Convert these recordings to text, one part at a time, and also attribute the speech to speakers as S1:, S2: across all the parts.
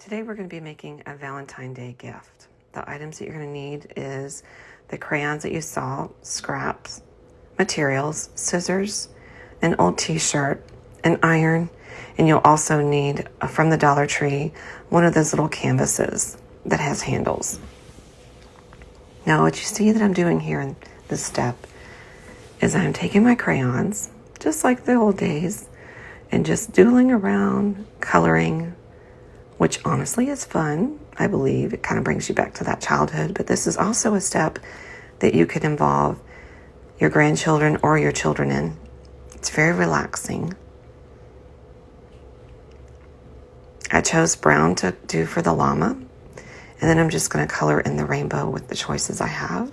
S1: Today we're going to be making a Valentine Day gift. The items that you're going to need is the crayons that you saw, scraps, materials, scissors, an old t-shirt, an iron, and you'll also need, from the Dollar Tree, one of those little canvases that has handles. Now what you see that I'm doing here in this step is I'm taking my crayons, just like the old days, and just doodling around, coloring, which honestly is fun, I believe. It kind of brings you back to that childhood, but this is also a step that you could involve your grandchildren or your children in. It's very relaxing. I chose brown to do for the llama, and then I'm just going to color in the rainbow with the choices I have.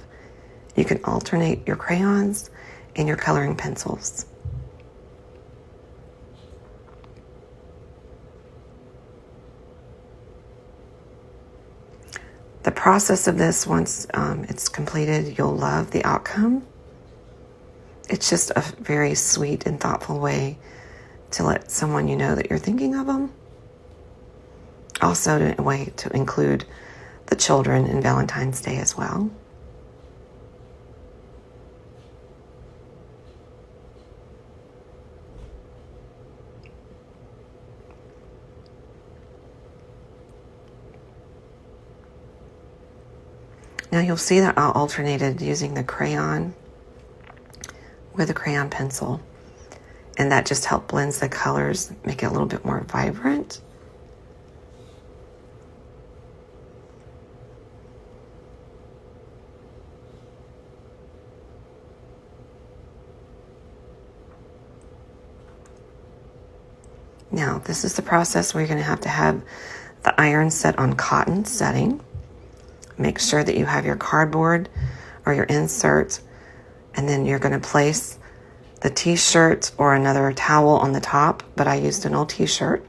S1: You can alternate your crayons and your coloring pencils. The process of this, once it's completed, you'll love the outcome. It's just a very sweet and thoughtful way to let someone you know that you're thinking of them. Also a way to include the children in Valentine's Day as well. Now you'll see that I alternated using the crayon with a crayon pencil, and that just helped blends the colors, make it a little bit more vibrant. Now this is the process where you're going to have the iron set on cotton setting. Make sure that you have your cardboard or your insert, and then you're going to place the t-shirt or another towel on the top, but I used an old t-shirt.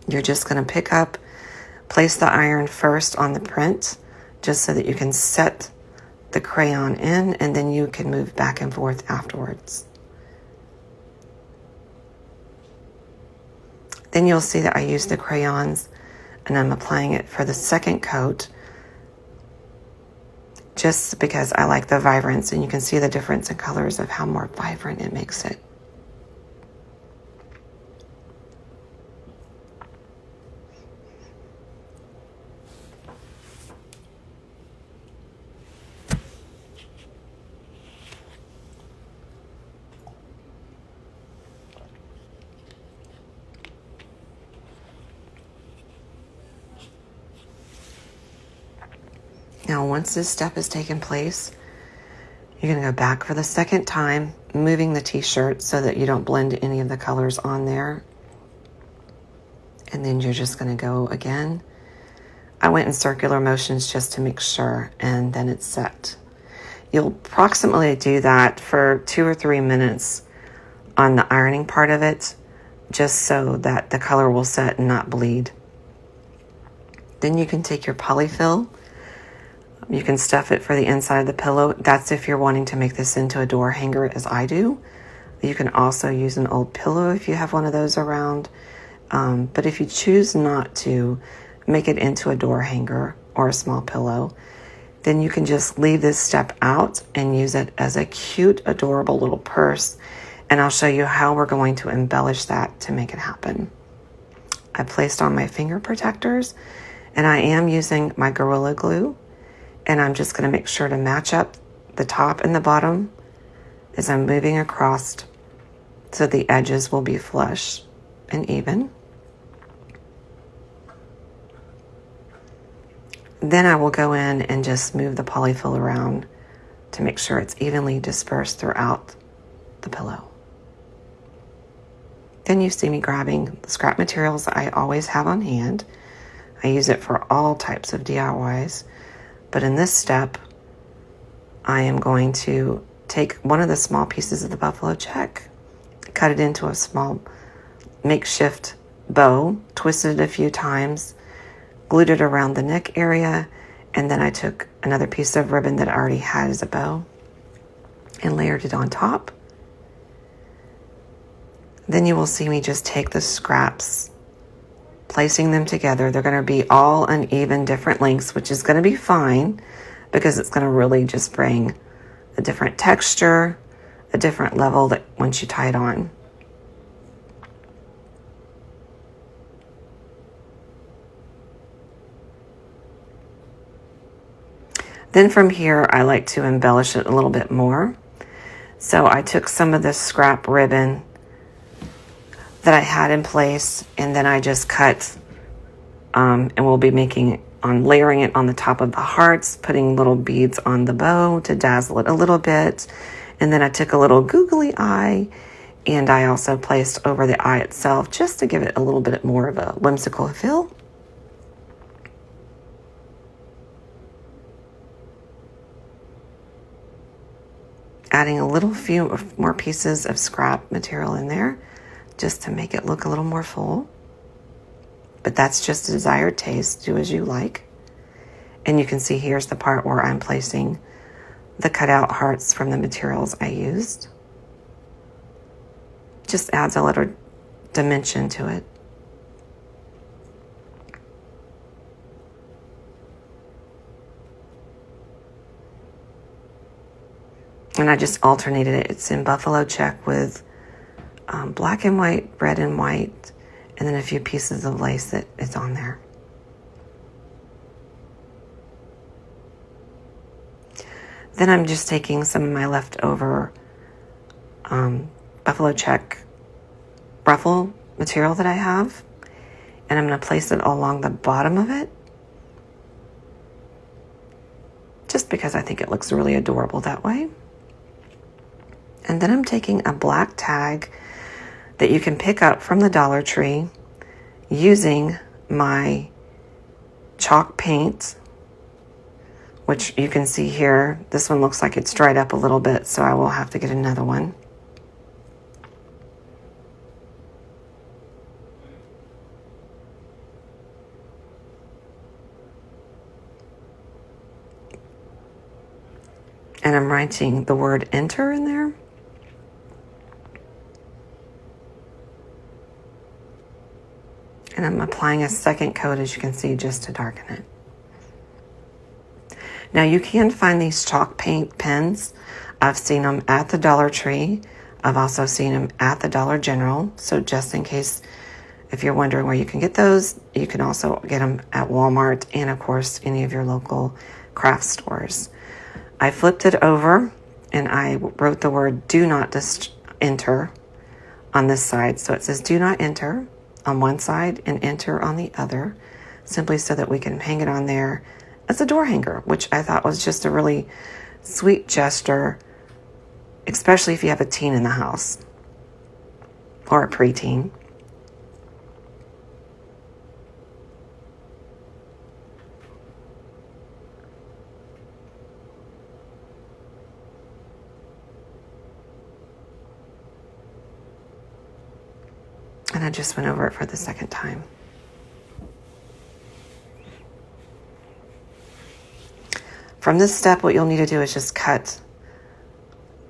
S1: You're just going to place the iron first on the print, just so that you can set the crayon in, and then you can move back and forth afterwards. Then you'll see that I used the crayons, and I'm applying it for the second coat, just because I like the vibrance, and you can see the difference in colors of how more vibrant it makes it. Now, once this step has taken place, you're going to go back for the second time, moving the t-shirt so that you don't blend any of the colors on there. And then you're just going to go again. I went in circular motions just to make sure, and then it's set. You'll approximately do that for 2 or 3 minutes on the ironing part of it, just so that the color will set and not bleed. Then you can take your polyfill. You can stuff it for the inside of the pillow. That's if you're wanting to make this into a door hanger, as I do. You can also use an old pillow if you have one of those around. But if you choose not to make it into a door hanger or a small pillow, then you can just leave this step out and use it as a cute, adorable little purse. And I'll show you how we're going to embellish that to make it happen. I placed on my finger protectors, and I am using my Gorilla Glue. And I'm just going to make sure to match up the top and the bottom as I'm moving across, so the edges will be flush and even. Then I will go in and just move the polyfill around to make sure it's evenly dispersed throughout the pillow. Then you see me grabbing the scrap materials that I always have on hand. I use it for all types of DIYs. But in this step, I am going to take one of the small pieces of the buffalo check, cut it into a small makeshift bow, twisted it a few times, glued it around the neck area, and then I took another piece of ribbon that I already had as a bow and layered it on top. Then you will see me just take the scraps, placing them together. They're going to be all uneven, different lengths, which is going to be fine because it's going to really just bring a different texture, a different level that once you tie it on. Then from here, I like to embellish it a little bit more. So I took some of this scrap ribbon that I had in place, and then I just cut, and we'll be layering it on the top of the hearts, putting little beads on the bow to dazzle it a little bit. And then I took a little googly eye, and I also placed over the eye itself just to give it a little bit more of a whimsical feel. Adding a little few more pieces of scrap material in there just to make it look a little more full. But that's just a desired taste. Do as you like. And you can see here's the part where I'm placing the cutout hearts from the materials I used. Just adds a little dimension to it. And I just alternated it. It's in buffalo check with black and white, red and white, and then a few pieces of lace that is on there. Then I'm just taking some of my leftover buffalo check ruffle material that I have, and I'm going to place it along the bottom of it, just because I think it looks really adorable that way. And then I'm taking a black tag that you can pick up from the Dollar Tree using my chalk paint, which you can see here. This one looks like it's dried up a little bit, so I will have to get another one. And I'm writing the word enter in there. And I'm applying a second coat, as you can see, just to darken it. Now you can find these chalk paint pens. I've seen them at the Dollar Tree. I've also seen them at the Dollar General. So just in case, if you're wondering where you can get those, you can also get them at Walmart and, of course, any of your local craft stores. I flipped it over and I wrote the word do not enter on this side. So it says do not enter on one side and enter on the other, simply so that we can hang it on there as a door hanger, which I thought was just a really sweet gesture, especially if you have a teen in the house or a preteen. And I just went over it for the second time. From this step, what you'll need to do is just cut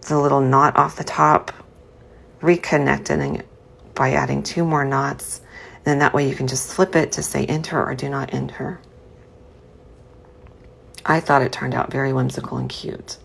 S1: the little knot off the top, reconnecting it by adding 2 more knots, and then that way you can just flip it to say enter or do not enter. I thought it turned out very whimsical and cute.